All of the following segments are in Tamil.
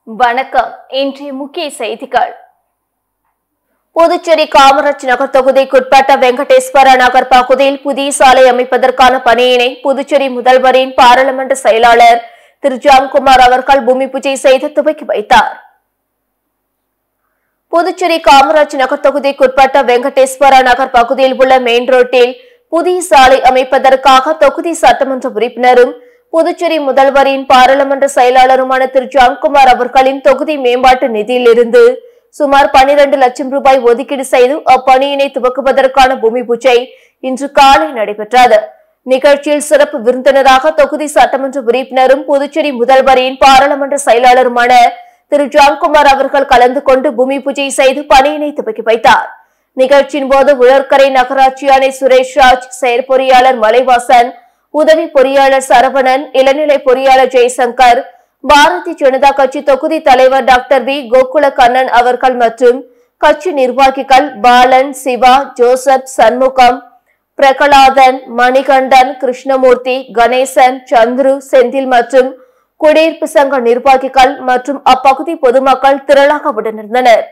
வணக்கம். இன்றைய முக்கிய செய்திகள். புதுச்சேரி காமராஜ் நகர் தொகுதிக்குட்பட்ட வெங்கடேஸ்வர நகர் பகுதியில் புதிய சாலை அமைப்பதற்கான பணியினை புதுச்சேரி முதல்வரின் பாராளுமன்ற செயலாளர் திரு ஜான்குமார் அவர்கள் பூமி பூஜை செய்து துவக்கி வைத்தார். புதுச்சேரி காமராஜ் நகர் தொகுதிக்குட்பட்ட வெங்கடேஸ்வர நகர் பகுதியில் உள்ள மெயின் ரோட்டில் புதிய சாலை அமைப்பதற்காக தொகுதி சட்டமன்ற உறுப்பினரும் புதுச்சேரி முதல்வரின் பாராளுமன்ற செயலாளருமான திரு ஜான்குமார் அவர்களின் தொகுதி மேம்பாட்டு நிதியிலிருந்து சுமார் 12 லட்சம் ரூபாய் ஒதுக்கீடு செய்து அப்பணியினை துவக்குவதற்கான பூமி பூஜை இன்று காலை நடைபெற்றது. நிகழ்ச்சியில் சிறப்பு விருந்தினராக தொகுதி சட்டமன்ற உறுப்பினரும் புதுச்சேரி முதல்வரின் பாராளுமன்ற செயலாளருமான திரு ஜான்குமார் அவர்கள் கலந்து கொண்டு பூமி பூஜை செய்து பணியினை துவக்கி வைத்தார். நிகழ்ச்சியின் போது உழற்கரை நகராட்சி ஆணை சுரேஷ்ராஜ், செயற்பொறியாளர் மலைவாசன், உதவி பொறியாளர் சரவணன், இளநிலை பொறியாளர் ஜெய்சங்கர், பாரதிய ஜனதா கட்சி தொகுதி தலைவர் டாக்டர் வி கோகுல கண்ணன் அவர்கள் மற்றும் கட்சி நிர்வாகிகள் பாலன், சிவா, ஜோசப், சண்முகம், பிரகலாதன், மணிகண்டன், கிருஷ்ணமூர்த்தி, கணேசன், சந்துரு, செந்தில் மற்றும் குடியிருப்பு சங்க நிர்வாகிகள் மற்றும் அப்பகுதி பொதுமக்கள் திரளாக உடனிருந்தனர்.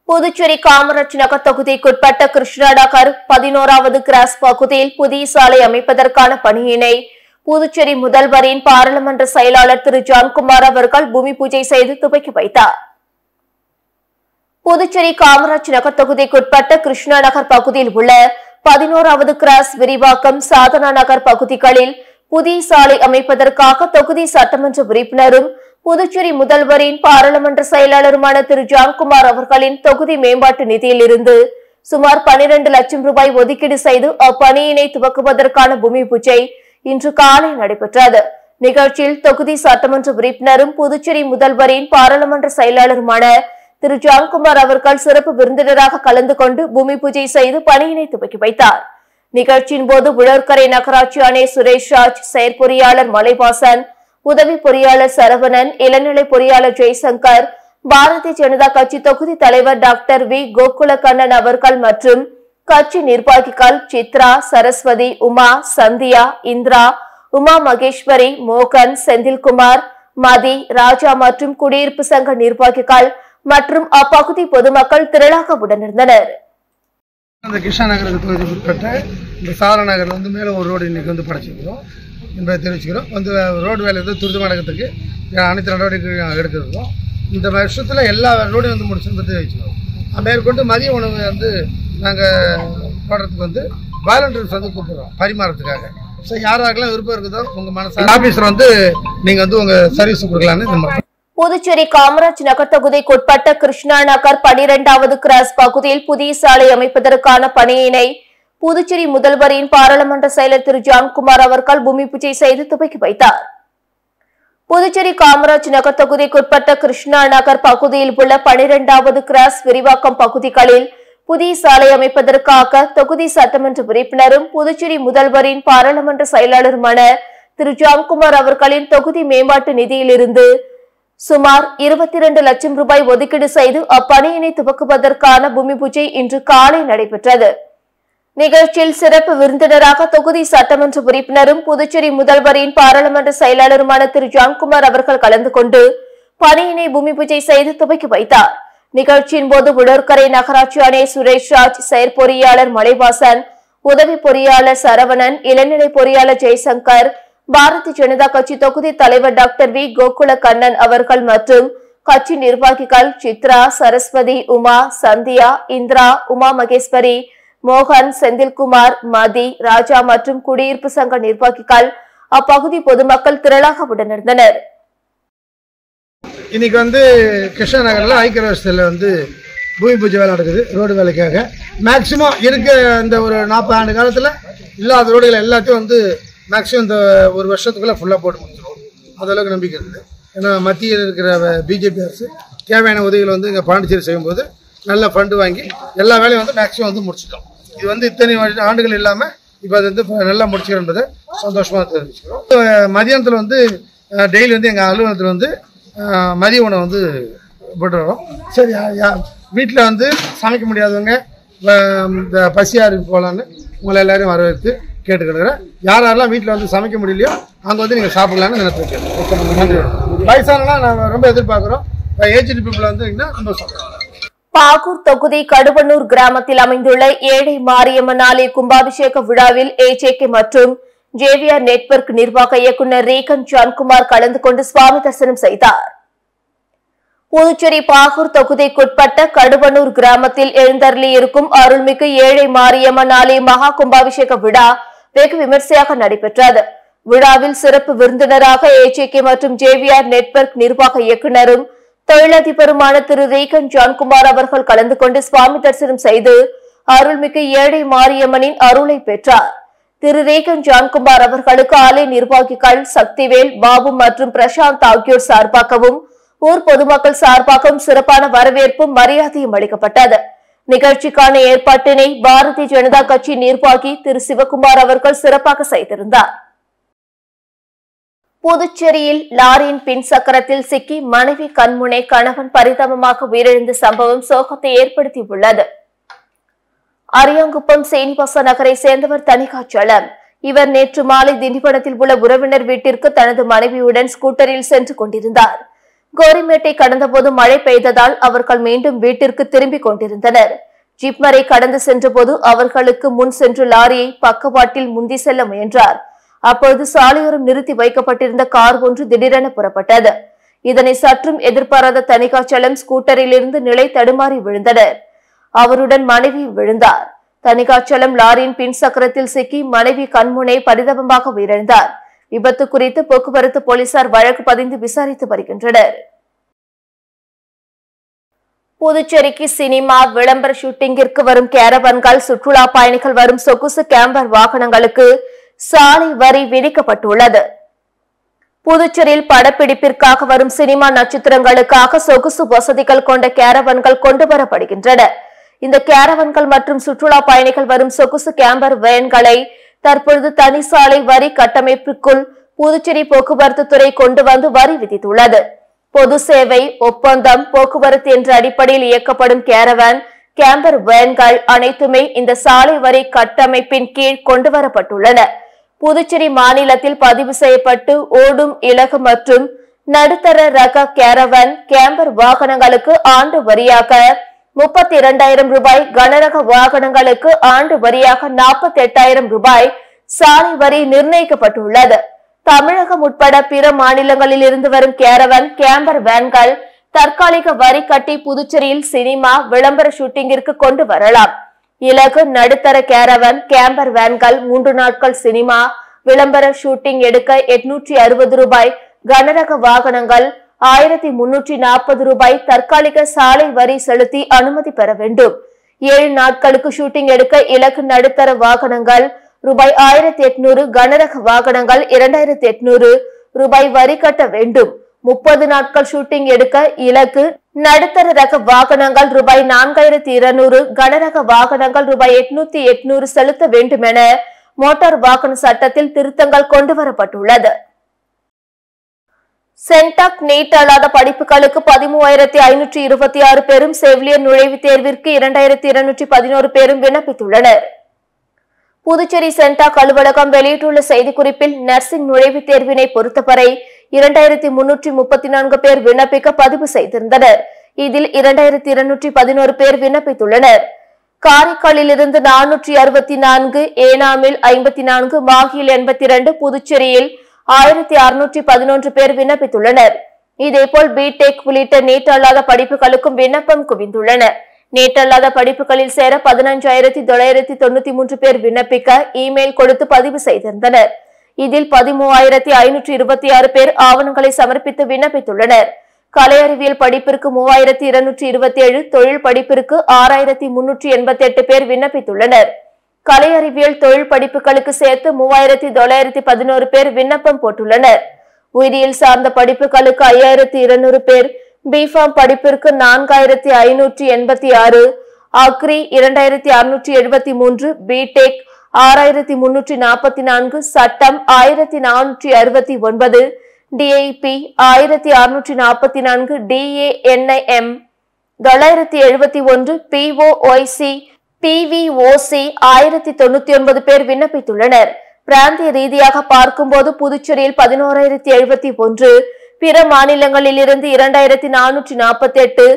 புதுச்சேரி காமராஜ் நகர் தொகுதிக்குட்பட்ட கிருஷ்ணா நகர் 11வது கிராஸ் பகுதியில் புதிய சாலை அமைப்பதற்கான பணியினை புதுச்சேரி முதல்வரின் பாராளுமன்ற செயலாளர் திரு ஜான்குமார் அவர்கள் பூமி பூஜை செய்து துவக்கி வைத்தார். புதுச்சேரி காமராஜ் நகர் தொகுதிக்குட்பட்ட கிருஷ்ணா நகர் பகுதியில் உள்ள 11வது கிராஸ், விரிவாக்கம், சாதனா நகர் பகுதிகளில் புதிய சாலை அமைப்பதற்காக தொகுதி சட்டமன்ற உறுப்பினரும் புதுச்சேரி முதல்வரின் பாராளுமன்ற செயலாளருமான திரு ஜான்குமார் அவர்களின் தொகுதி மேம்பாட்டு நிதியிலிருந்து சுமார் 12 லட்சம் ரூபாய் ஒதுக்கீடு செய்து அப்பணியினை துவக்குவதற்கான பூமி பூஜை இன்று காலை நடைபெற்றது. நிகழ்ச்சியில் தொகுதி சட்டமன்ற உறுப்பினரும் புதுச்சேரி முதல்வரின் பாராளுமன்ற செயலாளருமான திரு ஜான்குமார் அவர்கள் சிறப்பு விருந்தினராக கலந்து கொண்டு பூமி பூஜை செய்து பணியினை துவக்கி வைத்தார். நிகழ்ச்சியின் போது உழற்கரை நகராட்சி ஆணை சுரேஷ்ராஜ், செயற்பொறியாளர் மலைவாசன், உதவி பொறியாளர் சரவணன், இளநிலை பொறியாளர் ஜெய்சங்கர், பாரதிய ஜனதா கட்சி தொகுதி தலைவர் டாக்டர் வி கோகுல கண்ணன் அவர்கள் மற்றும் கட்சி நிர்வாகிகள் சித்ரா, சரஸ்வதி, உமா, சந்தியா, இந்திரா, உமா மகேஸ்வரி, மோகன், செந்தில்குமார், மதி, ராஜா மற்றும் குடியிருப்பு சங்க நிர்வாகிகள் மற்றும் அப்பகுதி பொதுமக்கள் திரளாக உடனிருந்தனர். கிருஷ்ணா நகருக்கு தொகுதிக்கு உட்பட்ட இந்த சார நகரில் மேலே ஒரு ரோடு இன்னைக்கு படைச்சிருக்கிறோம் என்பதை தெரிவிச்சுக்கிறோம். ரோடு வேலை துரிதமாக நடக்கிறதுக்கு அனைத்து நடவடிக்கைகள் எடுக்கிறோம். இந்த வருஷத்தில் எல்லா ரோடையும் முடிச்சுன்னு தெரிவிச்சுக்கிறோம். மேற்கொண்டு மதிய உணவு நாங்கள் போடுறதுக்கு வாலண்டியர்ஸ் கூப்பிடுறோம் பரிமாறத்துக்காக. ஸோ யாராருக்கெல்லாம் விருப்பம் இருக்குதோ உங்கள் மனசு ஆஃபீஸில் நீங்கள் உங்கள் சர்வீஸ் கொடுக்கலான்னு. புதுச்சேரி காமராஜ் நகர் தொகுதிக்குட்பட்ட கிருஷ்ணா நகர் 12வது கிராஸ் பகுதியில் புதிய சாலை அமைப்பதற்கான பணியினை புதுச்சேரி முதல்வரின் பாராளுமன்ற செயலர் திரு ஜான்குமார் அவர்கள் பூமி பூஜை செய்து துவக்கி வைத்தார். புதுச்சேரி காமராஜ் நகர் தொகுதிக்குட்பட்ட கிருஷ்ணா நகர் பகுதியில் உள்ள 12வது கிராஸ், விரிவாக்கம் பகுதிகளில் புதிய சாலை அமைப்பதற்காக தொகுதி சட்டமன்ற உறுப்பினரும் புதுச்சேரி முதல்வரின் பாராளுமன்ற செயலாளருமான திரு ஜான்குமார் அவர்களின் தொகுதி மேம்பாட்டு நிதியிலிருந்து சுமார் 22 லட்சம் ரூபாய் ஒதுக்கீடு செய்து அப்பணியினை துவக்குவதற்கான பூமி பூஜை இன்று காலை நடைபெற்றது. நிகழ்ச்சியில் சிறப்பு விருந்தினராக தொகுதி சட்டமன்ற உறுப்பினரும் புதுச்சேரி முதல்வரின் பாராளுமன்ற செயலாளருமான திரு ஜான்குமார் அவர்கள் கலந்து கொண்டு பணியினை பூமி பூஜை செய்து துவக்கி வைத்தார். நிகழ்ச்சியின் போது உழற்கரை நகராட்சி ஆணை சுரேஷ்ராஜ், செயற்பொறியாளர் மலைவாசன், உதவி பொறியாளர் சரவணன், இளநிலை பொறியாளர் ஜெய்சங்கர், பாரதிய ஜனதா கட்சி தொகுதி தலைவர் டாக்டர் வி கோகுல கண்ணன் அவர்கள் மற்றும் கட்சி நிர்வாகிகள் சித்ரா, சரஸ்வதி, உமா, சந்தியா, இந்திரா, உமா மகேஸ்வரி, மோகன், செந்தில்குமார், மதி, ராஜா மற்றும் குடியிருப்பு சங்க நிர்வாகிகள் அப்பகுதி பொதுமக்கள் திரளாக உடனிருந்தனர். இன்னைக்கு கிருஷ்ணா நகரில் ஐக்கிய பூமி பூஜை வேலை நடக்குது. ரோடு வேலைக்காக மேக்சிமம் இருக்க இந்த ஒரு 40 ஆண்டு காலத்தில் இல்லாத ரோடுகள் எல்லாத்தையும் மேக்சிமம் இந்த ஒரு வருஷத்துக்குள்ளே ஃபுல்லாக போட்டு முடிச்சிடும். அதளவுக்கு நம்பிக்கை இருக்குது. ஏன்னா மத்தியில் இருக்கிற பிஜேபி அரசு தேவையான உதவிகள் இங்கே பாண்டிச்சேரி செய்யும்போது நல்ல ஃபண்டு வாங்கி எல்லா வேலையும் மேக்சிமம் முடிச்சிட்டோம். இது இத்தனை ஆண்டுகள் இல்லாமல் இப்போ அது நல்லா முடிச்சுக்கிறோன்றதை சந்தோஷமாக தெரிவிச்சுக்கிறோம். மதியானத்தில் டெய்லி எங்கள் அலுவலகத்தில் மதிய உணவு போட்டு வரோம். சரி, வீட்டில் சமைக்க முடியாதவங்க இந்த பசியாறு போகலான்னு உங்களை எல்லாரையும் வரவேற்று கேட்டுக்கிறேன். யாரெல்லாம் வீட்டில் வந்து சமைக்க முடியலையோ அங்கே வந்து நீங்கள் சாப்பிடலான்னு நினைச்சிருக்கேன். வயசானலாம் நான் ரொம்ப எதிர்பார்க்குறோம். ஏஜ்டு பீப்புள் வந்து ரொம்ப சாப்பிடுறோம். பாகூர் தொகுதி கடுவனூர் கிராமத்தில் அமைந்துள்ள ஏழை மாரியம்மன் ஆலய கும்பாபிஷேக விழாவில் AJK மற்றும் JVR நெட்வொர்க் நிர்வாக இயக்குநர் ரீகன் ஜான்குமார் கலந்து கொண்டு சுவாமி தரிசனம் செய்தார். புதுச்சேரி பாகூர் தொகுதிக்குட்பட்ட கடுவனூர் கிராமத்தில் எழுந்தருளி இருக்கும் அருள்மிகு ஏழை மாரியம்மன் ஆலய மகா கும்பாபிஷேக விழா வெகு விமர்சையாக நடைபெற்றது. விழாவில் சிறப்பு விருந்தினராக AJK மற்றும் JVR நெட்வொர்க் நிர்வாக இயக்குநரும் தொழிலதிபருமான திரு ரீகன் ஜான்குமார் அவர்கள் கலந்து கொண்டு சுவாமி தரிசனம் செய்து அருள்மிகு ஏழை மாரியம்மனின் அருளை பெற்றார். திரு ரீகன் ஜான்குமார் அவர்களுக்கு ஆலய நிர்வாகிகள் சக்திவேல், பாபு மற்றும் பிரசாந்த் ஆகியோர் சார்பாகவும் ஊர் பொதுமக்கள் சார்பாகவும் சிறப்பான வரவேற்பும் மரியாதையும் அளிக்கப்பட்டது. நிகழ்ச்சிக்கான ஏற்பாட்டினை பாரதிய ஜனதா கட்சி நிர்வாகி திரு சிவகுமார் அவர்கள் சிறப்பாக செய்திருந்தார். புதுச்சேரியில் லாரியின் பின் சக்கரத்தில் சிக்கி மனைவி கண்முனே கணவன் பரிதாபமாக உயிரிழந்த சம்பவம் சோகத்தை ஏற்படுத்தியுள்ளது. அரியாங்குப்பம் சீனிவாச நகரை சேர்ந்தவர் தணிகாச்சலம். இவர் நேற்று மாலை திண்டிவனத்தில் உள்ள உறவினர் வீட்டிற்கு தனது மனைவியுடன் ஸ்கூட்டரில் சென்று கொண்டிருந்தார். கோரிமேட்டை கடந்தபோது மழை பெய்ததால் அவர்கள் மீண்டும் வீட்டிற்கு திரும்பிக் கொண்டிருந்தனர். ஜிப்மரை கடந்து சென்றபோது அவர்களுக்கு முன் சென்று லாரியை பக்கவாட்டில் முந்தி செல்ல முயன்றார். அப்பொழுது சாலையோரம் நிறுத்தி வைக்கப்பட்டிருந்த கார் ஒன்று திடீரென புறப்பட்டது. இதனை சற்றும் எதிர்பாராத தணிகாச்சலம் ஸ்கூட்டரில் இருந்து நிலை தடுமாறி விழுந்தனர். அவருடன் மனைவி விழுந்தார். தணிகாச்சலம் லாரியின் பின் சக்கரத்தில் சிக்கி மனைவி கண்முனை பரிதாபமாக உயிரிழந்தார். விபத்து குறித்து போக்குவரத்து போலீசார் வழக்கு பதிந்து விசாரித்து வருகின்றனர். புதுச்சேரிக்கு சினிமா விளம்பர ஷூட்டிங்கிற்கு வரும் கேரவன்கள், சுற்றுலா பயணிகள் வரும் சொகுசு கேம்பர் வாகனங்களுக்கு சாலை வரி விதிக்கப்பட்டுள்ளது. புதுச்சேரியில் படப்பிடிப்பிற்காக வரும் சினிமா நட்சத்திரங்களுக்காக சொகுசு வசதிகள் கொண்ட கேரவன்கள் கொண்டு வரப்படுகின்றன. இந்த கேரவன்கள் மற்றும் சுற்றுலா பயணிகள் வரும் சொகுசு கேம்பர் வேன்களை தற்பொழுது தனி சாலை வரி கட்டமைப்புக்குள் புதுச்சேரி போக்குவரத்து துறை கொண்டு வந்து வரி விதித்துள்ளது. பொது சேவை ஒப்பந்தம் போக்குவரத்து என்ற அடிப்படையில் இயக்கப்படும் கேரவான், கேம்பர் வேன்கள் அனைத்துமே இந்த சாலை வரி கட்டமைப்பின் கீழ் கொண்டு வரப்பட்டுள்ளன. புதுச்சேரி மாநிலத்தில் பதிவு செய்யப்பட்டு ஓடும் இலகு மற்றும் நடுத்தர ரக கேரவான், கேம்பர் வாகனங்களுக்கு ஆண்டு வரியாக 32,000 ரூபாய், கனரக வாகனங்களுக்கு ஆண்டு வரியாக 48,000 ரூபாய் சாலை வரி நிர்ணயிக்கப்பட்டுள்ளது. தமிழகம் உட்பட பிற மாநிலங்களில் இருந்து வரும் கேரவான், கேம்பர் வேன்கள் தற்காலிக வரி கட்டி புதுச்சேரியில் சினிமா விளம்பர ஷூட்டிங்கிற்கு கொண்டு வரலாம். இலகு நடுத்தர கேரவான், கேம்பர் வேன்கள் 3 நாட்கள் சினிமா விளம்பர ஷூட்டிங் எடுக்க 860 ரூபாய், கனரக வாகனங்கள் 1340 ரூபாய் தற்காலிக சாலை வரி செலுத்தி அனுமதி பெற வேண்டும். 7 நாட்களுக்கு ஷூட்டிங் எடுக்க இலக்கு நடுத்தர வாகனங்கள் ரூபாய் 1800, கனரக வாகனங்கள் 2800 ரூபாய் வரி கட்ட வேண்டும். 30 நாட்கள் ஷூட்டிங் எடுக்க இலக்கு நடுத்தர ரக வாகனங்கள் ரூபாய் 4200, கனரக வாகனங்கள் ரூபாய் 800 செலுத்த வேண்டும் என மோட்டார் வாகன சட்டத்தில் திருத்தங்கள் கொண்டு வரப்பட்டுள்ளது. சென்டாக் நீட் அல்லாத படிப்புகளுக்கு 13,526 பேரும், செவிலியர் நுழைவுத் தேர்விற்கு 2,211 பேரும் விண்ணப்பித்துள்ளனர். புதுச்சேரி சென்டாக் அலுவலகம் வெளியிட்டுள்ள செய்திக்குறிப்பில் நர்சிங் நுழைவுத் தேர்வினை பொறுத்தவரை 2,334 பேர் விண்ணப்பிக்க பதிவு செய்திருந்தனர். இதில் 2,211 பேர் விண்ணப்பித்துள்ளனர். காரைக்காலில் இருந்து 464, ஏனாமில் 54, மாஹியில் 82, புதுச்சேரியில் 1,611 பேர் விண்ணப்பித்துள்ளனர். இதேபோல் பிடெக் உள்ளிட்ட நீட் அல்லாத படிப்புகளுக்கும் விண்ணப்பம் குவிந்துள்ளன. நீட் அல்லாத படிப்புகளில் சேர 15,993 பேர் விண்ணப்பிக்க இமெயில் கொடுத்து பதிவு செய்திருந்தனர். இதில் 13,526 பேர் ஆவணங்களை சமர்ப்பித்து விண்ணப்பித்துள்ளனர். கலை அறிவியல் படிப்பிற்கு 3,227, தொழில் படிப்பிற்கு 6,388 பேர் விண்ணப்பித்துள்ளனர். கலை அறிவியல் தொழில் படிப்புகளுக்கு சேர்த்து 3,911 பேர் விண்ணப்பம் போட்டுள்ளனர். உயிரியல் சார்ந்த படிப்புகளுக்கு 5,200 பேர், பிஃபார்ம் படிப்பிற்கு 4,586, அக்ரி 2,673, பிடெக் 6,344, சட்டம் 1,469, டிஐபி 1,644, டிஏஎன்ஐஎம் 971, பிஓஒய்சி PVOC 1099 பேர் விண்ணப்பித்துள்ளனர். பிராந்திய ரீதியாக பார்க்கும்போது புதுச்சேரியில் 11,071, பிற மாநிலங்களில் இருந்து 2,448,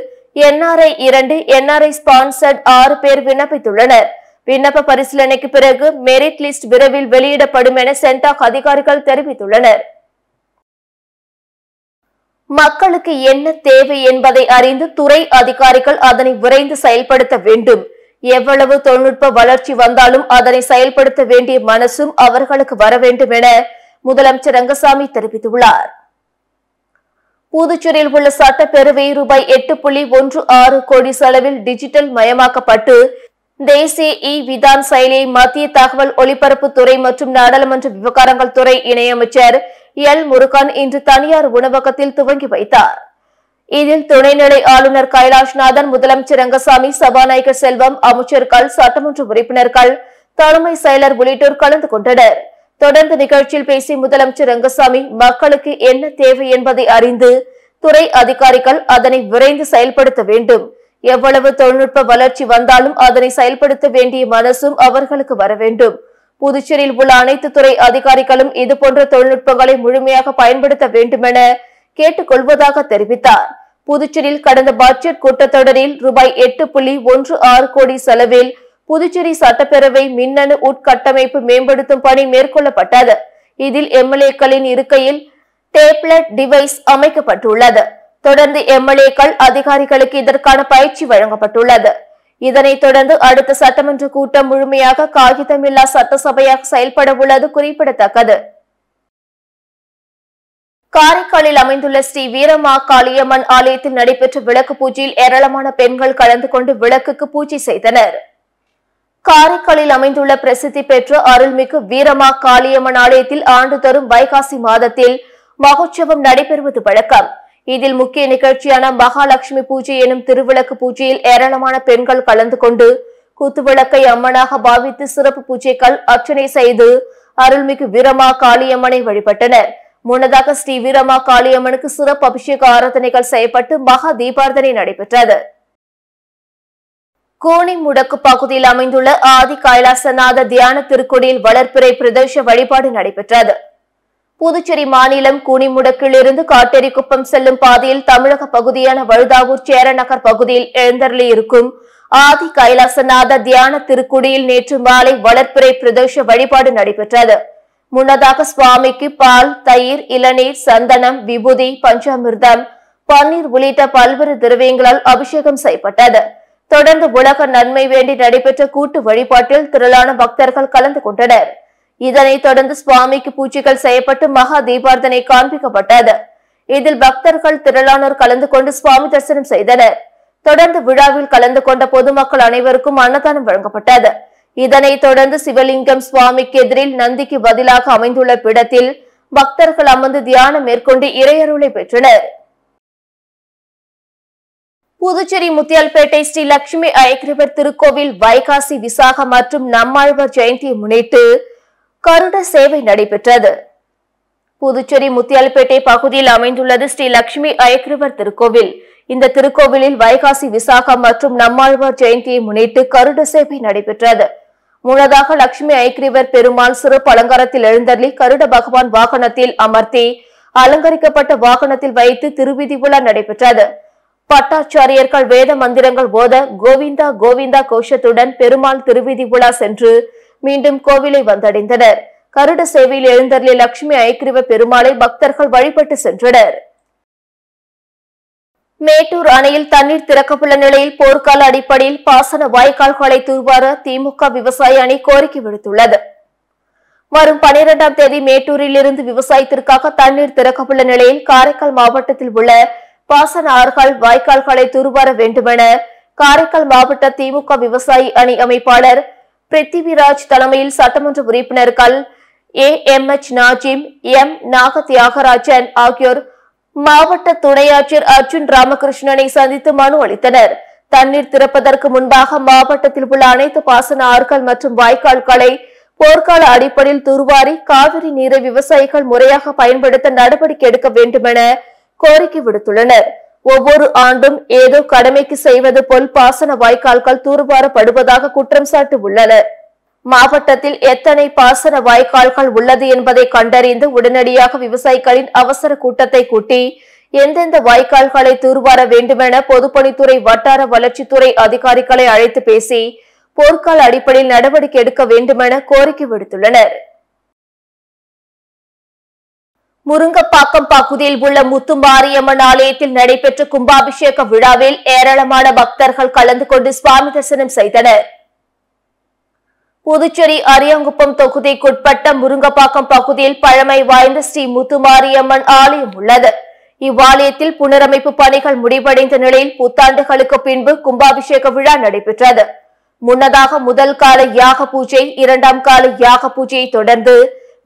NRI 2, NRI ஸ்பான்சர்ட் 6 பேர் விண்ணப்பித்துள்ளனர். விண்ணப்ப பரிசீலனைக்கு பிறகு மெரிட் லிஸ்ட் விரைவில் வெளியிடப்படும் என சென்டாக் அதிகாரிகள் தெரிவித்துள்ளனர். மக்களுக்கு என்ன தேவை என்பதை அறிந்து துறை அதிகாரிகள் அதனை விரைந்து செயல்படுத்த வேண்டும். எவ்வளவு தொழில்நுட்ப வளர்ச்சி வந்தாலும் அதனை செயல்படுத்த வேண்டிய மனசும் அவர்களுக்கு வர வேண்டும் என முதலமைச்சர் ரங்கசாமி தெரிவித்துள்ளார். புதுச்சேரியில் உள்ள சட்டப்பேரவை ரூபாய் 8.16 கோடி செலவில் டிஜிட்டல் மயமாக்கப்பட்டு தேசிய விதான் செயலியை மத்திய தகவல் ஒலிபரப்புத்துறை மற்றும் நாடாளுமன்ற விவகாரங்கள் துறை இணையமைச்சர் எல் முருகன் இன்று தனியார் உணவகத்தில் துவங்கி வைத்தார். இதில் துணைநிலை ஆளுநர் கைலாஷ்நாதன், முதலமைச்சர் ரங்கசாமி, சபாநாயகர் செல்வம், அமைச்சர்கள், சட்டமன்ற உறுப்பினர்கள், தலைமை செயலர் உள்ளிட்டோர் கலந்து கொண்டனர். தொடர்ந்து நிகழ்ச்சியில் பேசிய முதலமைச்சர் ரங்கசாமி, மக்களுக்கு என்ன தேவை என்பதை அறிந்து துறை அதிகாரிகள் அதனை விரைந்து செயல்படுத்த வேண்டும். எவ்வளவு தொழில்நுட்ப வளர்ச்சி வந்தாலும் அதனை செயல்படுத்த வேண்டிய மனசும் அவர்களுக்கு வர வேண்டும். புதுச்சேரியில் உள்ள அனைத்து துறை அதிகாரிகளும் இதுபோன்ற தொழில்நுட்பங்களை முழுமையாக பயன்படுத்த வேண்டும் என கேட்டுக் கொள்வதாக தெரிவித்தார். புதுச்சேரியில் கடந்த பட்ஜெட் கூட்டத்தொடரில் ரூபாய் 8.16 கோடி செலவில் புதுச்சேரி சட்டப்பேரவை மின்னணு உட்கட்டமைப்பு மேம்படுத்தும் பணி மேற்கொள்ளப்பட்டது. இதில் எம்எல்ஏக்களின் இருக்கையில் டேப்லெட் டிவைஸ் அமைக்கப்பட்டுள்ளது. தொடர்ந்து எம்எல்ஏக்கள் அதிகாரிகளுக்கு இதற்கான பயிற்சி வழங்கப்பட்டுள்ளது. இதனைத் தொடர்ந்து அடுத்த சட்டமன்ற கூட்டம் முழுமையாக காகிதமில்லா சட்டசபையாக செயல்பட உள்ளது குறிப்பிடத்தக்கது. காரைக்காலில் அமைந்துள்ள ஸ்ரீ வீரமா காளியம்மன் ஆலயத்தில் நடைபெற்ற விளக்கு பூஜையில் ஏராளமான பெண்கள் கலந்து கொண்டு விளக்குக்கு பூஜை செய்தனர். காரைக்காலில் அமைந்துள்ள பிரசித்தி பெற்ற அருள்மிகு வீரமா காளியம்மன் ஆலயத்தில் ஆண்டுதோறும் வைகாசி மாதத்தில் மகோற்சவம் நடைபெறுவது வழக்கம். இதில் முக்கிய நிகழ்ச்சியான மகாலட்சுமி பூஜை எனும் திருவிளக்கு பூஜையில் ஏராளமான பெண்கள் கலந்து கொண்டு குத்துவிளக்கை அம்மனாக பாவித்து சிறப்பு பூஜைகள் அர்ச்சனை செய்து அருள்மிகு வீரமா காளியம்மனை வழிபட்டனர். முன்னதாக ஸ்ரீ வீரமா காளியம்மனுக்கு சிறப்பு அபிஷேக ஆராதனைகள் செய்யப்பட்டு மகா தீபாராதனை நடைபெற்றது. கோணிமுடக்கு பகுதியில் அமைந்துள்ள ஆதி கைலாசநாத தியான திருக்கோடியில் வளர்ப்பிறை பிரதோஷ வழிபாடு நடைபெற்றது. புதுச்சேரி மாநிலம் கூனிமுடக்கிலிருந்து காட்டேரிக்குப்பம் செல்லும் பாதையில் தமிழக பகுதியான வழுதாவூர் சேரநகர் பகுதியில் எழுந்தருளி இருக்கும் ஆதி கைலாசநாத தியான திருக்குடியில் நேற்று மாலை வளர்ப்பிறை பிரதோஷ வழிபாடு நடைபெற்றது. முன்னதாக சுவாமிக்கு பால், தயிர், இளநீர், சந்தனம், விபூதி, பஞ்சாமிர்தம், பன்னீர் உள்ளிட்ட பல்வேறு திரவியங்களால் அபிஷேகம் செய்யப்பட்டது. தொடர்ந்து உலக நன்மை வேண்டி நடைபெற்ற கூட்டு வழிபாட்டில் திரளான பக்தர்கள் கலந்து கொண்டனர். இதனைத் தொடர்ந்து சுவாமிக்கு பூஜைகள் செய்யப்பட்டு மகா தீபாராதனை காண்பிக்கப்பட்டது. இதில் பக்தர்கள் திரளானோர் கலந்து கொண்டு சுவாமி தரிசனம் செய்தனர். தொடர்ந்து விழாவில் கலந்து கொண்ட பொதுமக்கள் அனைவருக்கும் அன்னதானம் வழங்கப்பட்டது. இதனைத் தொடர்ந்து சிவலிங்கம் சுவாமிக்கு எதிரில் நந்திக்கு பதிலாக அமைந்துள்ள பீடத்தில் பக்தர்கள் அமர்ந்து தியானம் மேற்கொண்டு இறையருளை பெற்றனர். புதுச்சேரி முத்தியால்பேட்டை ஸ்ரீ லட்சுமி ஐக்கிரவர் திருக்கோவில் வைகாசி விசாகம் மற்றும் நம்மாழ்வார் ஜெயந்தியை முன்னிட்டு கருட சேவை நடைபெற்றது. புதுச்சேரி முத்தியால்பேட்டை பகுதியில் அமைந்துள்ளது ஸ்ரீ லட்சுமி ஐக்கிரவர் திருக்கோவில். இந்த திருக்கோவிலில் வைகாசி விசாகம் மற்றும் நம்மாழ்வார் ஜெயந்தியை முன்னிட்டு கருட சேவை நடைபெற்றது. முன்னதாக லட்சுமி ஐக்கிரவர் பெருமாள் சிறப்பு அலங்காரத்தில் எழுந்தருளி கருட பகவான் வாகனத்தில் அமர்த்தி அலங்கரிக்கப்பட்ட வாகனத்தில் வைத்து திருவிதி உலா நடைபெற்றது. பட்டாச்சாரியர்கள் வேத மந்திரங்கள் ஓத கோவிந்தா கோவிந்தா கோஷத்துடன் பெருமாள் திருவிதி உலா சென்று மீண்டும் கோவிலை வந்தடைந்தனர். கருட சேவையில் எழுந்தருளிய லட்சுமி ஐக்கிரவர் பெருமாளை பக்தர்கள் வழிபட்டு சென்றனர். மேட்டூர் அணையில் தண்ணீர் திறக்கப்பட்டுள்ள நிலையில் போர்க்கால அடிப்படையில் பாசன வாய்க்கால்களை தூர்வார திமுக விவசாய அணி கோரிக்கை விடுத்துள்ளது. வரும் 12ஆம் தேதி மேட்டூரில் இருந்து விவசாயத்திற்காக தண்ணீர் திறக்கப்பட்டுள்ள நிலையில் காரைக்கால் மாவட்டத்தில் உள்ள பாசன ஆறுகள் வாய்க்கால்களை தூர்வார வேண்டுமென காரைக்கால் மாவட்ட திமுக விவசாய அணி அமைப்பாளர் பிருத்திவிராஜ் தலைமையில் சட்டமன்ற உறுப்பினர்கள் AMH நாஜிம், M நாக தியாகராஜன் ஆகியோர் மாவட்ட துணை ஆட்சியர் அர்ஜுன் ராமகிருஷ்ணனை சந்தித்து மனு அளித்தனர். தண்ணீர் திறப்பதற்கு முன்பாக மாவட்டத்தில் உள்ள அனைத்து பாசன ஆறுகள் மற்றும் வாய்க்கால்களை போர்க்கால அடிப்படையில் தூர்வாரி காவிரி நீரை விவசாயிகள் முறையாக பயன்படுத்த நடவடிக்கை எடுக்க வேண்டும் என கோரிக்கை விடுத்துள்ளனர். ஒவ்வொரு ஆண்டும் ஏதோ கடமைக்கு செய்வது போல் பாசன வாய்க்கால்கள் தூர்வாரப்படுவதாக குற்றம் சாட்டியுள்ளனர். மாவட்டத்தில் எத்தனை பாசன வாய்க்கால்கள் உள்ளது என்பதை கண்டறிந்து உடனடியாக விவசாயிகளின் அவசர கூட்டத்தை கூட்டி எந்தெந்த வாய்க்கால்களை தூர்வார வேண்டுமென பொதுப்பணித்துறை வட்டார வளர்ச்சித்துறை அதிகாரிகளை அழைத்து பேசி போர்க்கால அடிப்படையில் நடவடிக்கை எடுக்க வேண்டுமென கோரிக்கை விடுத்துள்ளனர். முருங்கப்பாக்கம் பகுதியில் உள்ள முத்துமாரியம்மன் ஆலயத்தில் நடைபெற்ற கும்பாபிஷேக விழாவில் ஏராளமான பக்தர்கள் கலந்து கொண்டு சுவாமி தரிசனம் செய்தனர். புதுச்சேரி அரியாங்குப்பம் தொகுதிக்குட்பட்ட முருங்கப்பாக்கம் பகுதியில் பழமை வாய்ந்த ஸ்ரீ முத்துமாரியம்மன் ஆலயம் உள்ளது. இவ்வாலயத்தில் புனரமைப்பு பணிகள் முடிவடைந்த நிலையில் புத்தாண்டுகளுக்கு பின்பு கும்பாபிஷேக விழா நடைபெற்றது. முன்னதாக முதல் கால யாக பூஜை, இரண்டாம் கால யாக பூஜையை தொடர்ந்து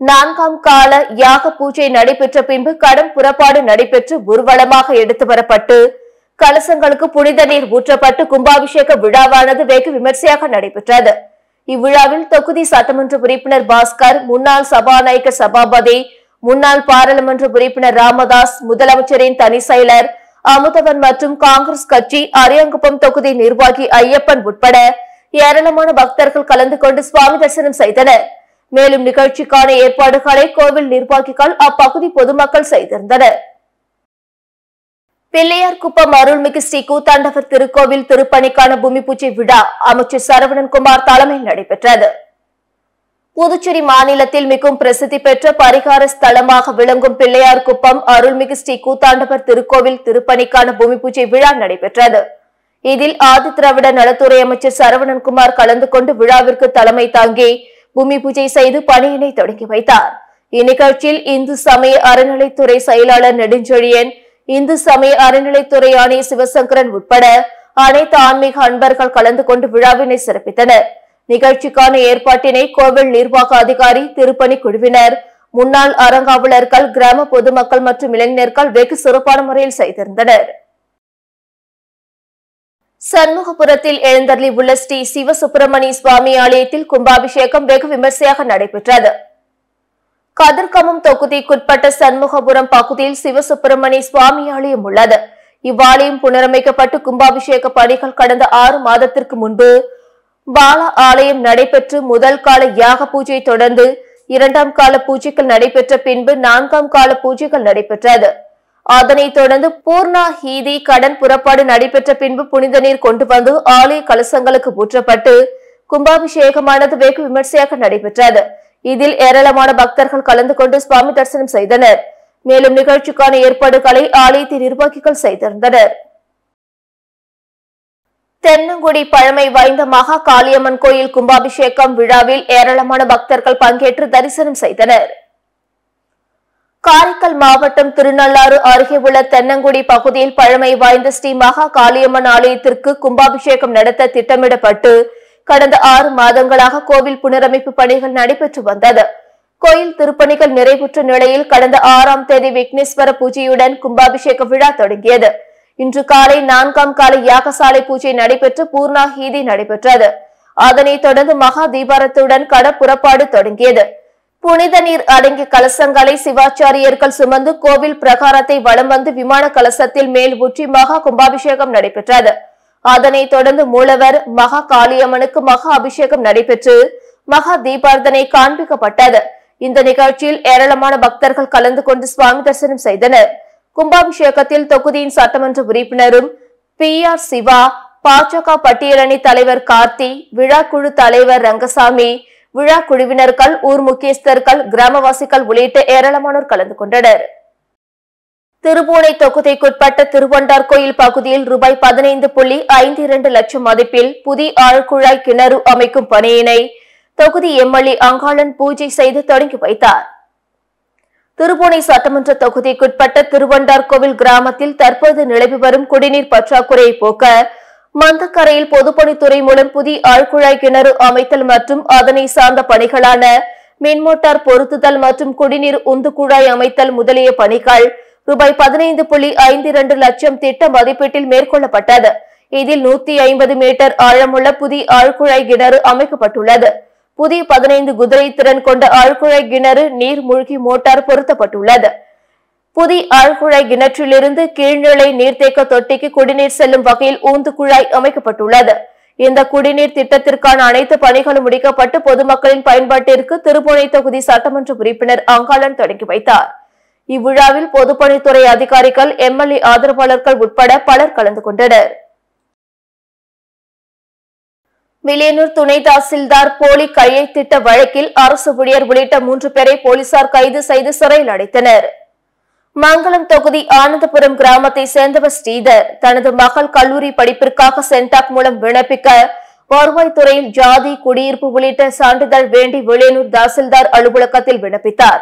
நான்காம் கால யாக பூஜை நடைபெற்ற பின்பு கடம் புறப்பாடு நடைபெற்று ஊர்வலமாக எடுத்து வரப்பட்டு கலசங்களுக்கு புனித நீர் ஊற்றப்பட்டு கும்பாபிஷேக விழாவானது வெகு விமர்சையாக நடைபெற்றது. இவ்விழாவில் தொகுதி சட்டமன்ற உறுப்பினர் பாஸ்கர், முன்னாள் சபாநாயகர் சபாபதி, முன்னாள் பாராளுமன்ற உறுப்பினர் ராமதாஸ், முதலமைச்சரின் தனி செயலர் அமுதவன் மற்றும் காங்கிரஸ் கட்சி அரியாங்குப்பம் தொகுதி நிர்வாகி ஐயப்பன் உட்பட ஏராளமான பக்தர்கள் கலந்து கொண்டு சுவாமி தரிசனம் செய்தனர். மேலும் நிகழ்ச்சிக்கான ஏற்பாடுகளை கோவில் நிர்வாகிகள் அப்பகுதி பொதுமக்கள் செய்திருந்தனர். பிள்ளையார்குப்பம் அருள்மிகு ஸ்ரீ கூத்தாண்டவர் திருக்கோவில் திருப்பணிக்கான பூமி பூஜை விழா அமைச்சர் சரவணன்குமார் தலைமையில் நடைபெற்றது. புதுச்சேரி மாநிலத்தில் மிகவும் பிரசித்தி பெற்ற பரிகார ஸ்தலமாக விளங்கும் பிள்ளையார்குப்பம் அருள்மிகு ஸ்ரீ கூத்தாண்டவர் திருக்கோவில் திருப்பணிக்கான பூமி பூஜை விழா நடைபெற்றது. இதில் ஆதி திராவிட நலத்துறை அமைச்சர் சரவணன்குமார் கலந்து கொண்டு விழாவிற்கு தலைமை தாங்கி பூமி பூஜை செய்து பணியினை தொடங்கி வைத்தார். இந்நிகழ்ச்சியில் இந்து சமய அறநிலைத்துறை செயலாளர் நெடுஞ்செழியன், இந்து சமய அறநிலைத்துறை ஆணையர் சிவசங்கரன் உட்பட அனைத்து ஆன்மீக அன்பர்கள் கலந்து கொண்டு விழாவினை சிறப்பித்தனர். நிகழ்ச்சிக்கான ஏற்பாட்டினை கோவில் நிர்வாக அதிகாரி, திருப்பணி குழுவினர், முன்னாள் அறங்காவலர்கள், கிராம பொதுமக்கள் மற்றும் இளைஞர்கள் வெகு சிறப்பான முறையில் செய்திருந்தனர். சண்முகபுரத்தில் எழுந்தருளி உள்ள ஸ்ரீ சிவசுப்பிரமணிய சுவாமி ஆலயத்தில் கும்பாபிஷேகம் வெகு விமர்சையாக நடைபெற்றது. கதிர்காமம் தொகுதிக்குட்பட்ட சண்முகபுரம் பகுதியில் சிவசுப்பிரமணிய சுவாமி ஆலயம் உள்ளது. இவ்வாலயம் புனரமைக்கப்பட்டு கும்பாபிஷேக பணிகள் கடந்த 6 மாதத்திற்கு முன்பு பாலா ஆலயம் நடைபெற்று முதல் கால யாக பூஜை தொடர்ந்து இரண்டாம் கால பூஜைகள் நடைபெற்ற பின்பு 4ஆம் கால பூஜைகள் நடைபெற்றது. அதனைத் தொடர்ந்து பூர்ணாஹீதி கடன் புறப்பாடு நடைபெற்ற பின்பு புனித நீர் கொண்டு வந்து ஆலய கலசங்களுக்கு ஊற்றப்பட்டு கும்பாபிஷேகமானது வெகு விமர்சையாக நடைபெற்றது. இதில் ஏராளமான பக்தர்கள் கலந்து கொண்டு சுவாமி தரிசனம் செய்தனர். மேலும் நிகழ்ச்சிக்கான ஏற்பாடுகளை ஆலயத்தின் நிர்வாகிகள் செய்திருந்தனர். தென்னங்குடி பழமை வாய்ந்த மகா காளியம்மன் கோயில் கும்பாபிஷேகம் விழாவில் ஏராளமான பக்தர்கள் பங்கேற்று தரிசனம் செய்தனர். காரைக்கால் மாவட்டம் திருநள்ளாறு அருகே உள்ள தென்னங்குடி பகுதியில் பழமை வாய்ந்த ஸ்ரீ மகா காளியம்மன் ஆலயத்திற்கு கும்பாபிஷேகம் நடத்த திட்டமிடப்பட்டு கடந்த 6 மாதங்களாக கோவில் புனரமைப்பு பணிகள் நடைபெற்று வந்தது. கோயில் திருப்பணிகள் நிறைவுற்ற நிலையில் கடந்த 6ஆம் தேதி விக்னேஸ்வர பூஜையுடன் கும்பாபிஷேக விழா தொடங்கியது. இன்று காலை 4ஆம் கால யாகசாலை பூஜை நடைபெற்று பூர்ணாஹீதி நடைபெற்றது. அதனைத் தொடர்ந்து மகா தீபாரத்துடன் கட புறப்பாடு தொடங்கியது. புனித நீர் அடங்கிய கலசங்களை சிவாச்சாரியர்கள் சுமந்து கோவில் பிரகாரத்தை வலம் வந்து விமான கலசத்தில் மேல் ஊற்றி மகா கும்பாபிஷேகம் நடைபெற்றது. அதனைத் தொடர்ந்து மூலவர் மகா காளியம்மனுக்கு மகா அபிஷேகம் நடைபெற்று மகா தீபார்த்தனை காண்பிக்கப்பட்டது. இந்த நிகழ்ச்சியில் ஏராளமான பக்தர்கள் கலந்து கொண்டு சுவாமி தரிசனம் செய்தனர். கும்பாபிஷேகத்தில் தொகுதியின் சட்டமன்ற உறுப்பினரும் PR சிவா, பாஜக பட்டியலணி தலைவர் கார்த்தி, விழா குழு தலைவர் ரங்கசாமி, விழா குழுவினர்கள், ஊர் முக்கியஸ்தர்கள், கிராமவாசிகள் உள்ளிட்ட ஏராளமானோர் கலந்து கொண்டனர். திருபுவனை தொகுதிக்குட்பட்ட திருவண்டார் கோயில் பகுதியில் ரூபாய் 15.52 லட்சம் மதிப்பில் புதிய ஆழ்குழாய் கிணறு அமைக்கும் பணியினை தொகுதி MLA அங்காளன் பூஜை செய்து தொடங்கி வைத்தார். திருபுவனை சட்டமன்ற தொகுதிக்குட்பட்ட திருவண்டார் கோவில் கிராமத்தில் தற்போது நிலவி வரும் குடிநீர் பற்றாக்குறையை போக்க மந்தக்கரையில் பொதுப்பணித்துறை மூலம் புதிய ஆழ்குழாய் கிணறு அமைத்தல் மற்றும் அதனை சார்ந்த பணிகளான மின்மோட்டார் பொருத்துதல் மற்றும் குடிநீர் உந்து குழாய் அமைத்தல் முதலிய பணிகள் ரூபாய் 15.52 லட்சம் திட்ட மதிப்பீட்டில் மேற்கொள்ளப்பட்டது. இதில் 150 மீட்டர் ஆழமுள்ள புதிய ஆழ்குழாய் கிணறு அமைக்கப்பட்டுள்ளது. புதிய 15 குதிரை திறன் கொண்ட ஆழ்குழாய் கிணறு நீர் மூழ்கி மோட்டார் பொருத்தப்பட்டுள்ளது. புதிய ஆழ்குழாய் கிணற்றிலிருந்து கீழ்நிலை நீர்த்தேக்க தொட்டிக்கு குடிநீர் செல்லும் வகையில் ஊந்து குழாய் அமைக்கப்பட்டுள்ளது. இந்த குடிநீர் திட்டத்திற்கான அனைத்து பணிகளும் முடிக்கப்பட்டு பொதுமக்களின் பயன்பாட்டிற்கு திருப்புவனை தொகுதி சட்டமன்ற உறுப்பினர் அங்காளன் தொடங்கி வைத்தார். இவ்விழாவில் பொதுப்பணித்துறை அதிகாரிகள், எம்எல்ஏ ஆதரவாளர்கள் உட்பட பலர் கலந்து கொண்டனர். வில்லியனூர் துணை தாசில்தார் போலி கையெழுத்திட்ட வழக்கில் அரசு ஊழியர் உள்ளிட்ட 3 பேரை போலீசார் கைது செய்து சிறையில் அடைத்தனர். மங்களம் தொகுதி ஆனந்தபுரம் கிராமத்தை சேர்ந்தவர் ஸ்ரீதர் தனது மகள் கல்லூரி படிப்பிற்காக சென்டாக் மூலம் விண்ணப்பிக்க வருவாய்த்துறையில் ஜாதி, குடியிருப்பு உள்ளிட்ட சான்றிதழ் வேண்டி வில்லியனூர் தாசில்தார் அலுவலகத்தில் விண்ணப்பித்தார்.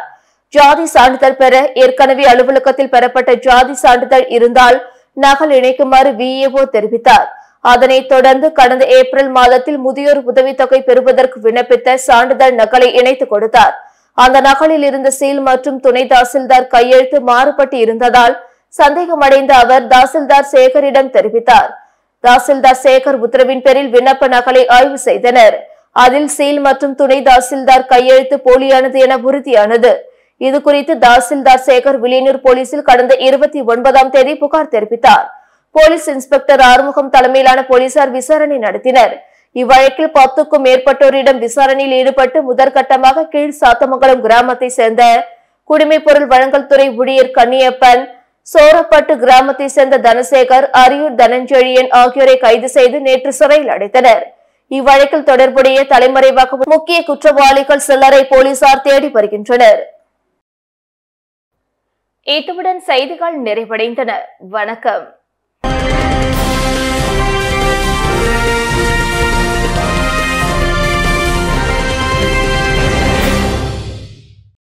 ஜாதி சான்றிதழ் பெற ஏற்கனவே அலுவலகத்தில் பெறப்பட்ட ஜாதி சான்றிதழ் இருந்தால் நகல் இணைக்குமாறு விஏஓ தெரிவித்தார். அதனைத் தொடர்ந்து கடந்த ஏப்ரல் மாதத்தில் முதியோர் உதவித்தொகை பெறுவதற்கு விண்ணப்பித்த சான்றிதழ் நகலை இணைத்துக் கொடுத்தார். அந்த நகலில் இருந்த சீல் மற்றும் துணை தாசில்தார் கையெழுத்து மாறுபட்டு இருந்ததால் சந்தேகமடைந்த அவர் தாசில்தார் சேகரிடம் தெரிவித்தார். தாசில்தார் சேகர் உத்தரவின் பேரில் விண்ணப்ப நகலை ஆய்வு செய்தனர். அதில் சீல் மற்றும் துணை தாசில்தார் கையெழுத்து போலியானது என உறுதியானது. இதுகுறித்து தாசில்தார் சேகர் வில்லியனூர் போலீசில் கடந்த 29ஆம் தேதி புகார் தெரிவித்தார். போலீஸ் இன்ஸ்பெக்டர் ஆறுமுகம் தலைமையிலான போலீசார் விசாரணை நடத்தினர். இவ்வழக்கில் 10க்கும் மேற்பட்டோரிடம் விசாரணையில் ஈடுபட்டு முதற்கட்டமாக கீழ் சாத்தமங்கலம் கிராமத்தை சேர்ந்த குடிமைப் பொருள் வழங்கல் துறை ஊழியர் கன்னியப்பன், சோரப்பட்டு கிராமத்தை சேர்ந்த தனசேகர், அரியூர் தனஞ்செழியன் ஆகியோரை கைது செய்து நேற்று சிறையில் அடைத்தனர். இவ்வழக்கில் தொடர்புடைய தலைமறைவாக முக்கிய குற்றவாளிகள் சிலரை போலீசார் தேடி வருகின்றனர். இத்துடன் செய்திகள் நிறைவடைந்தன. வணக்கம்.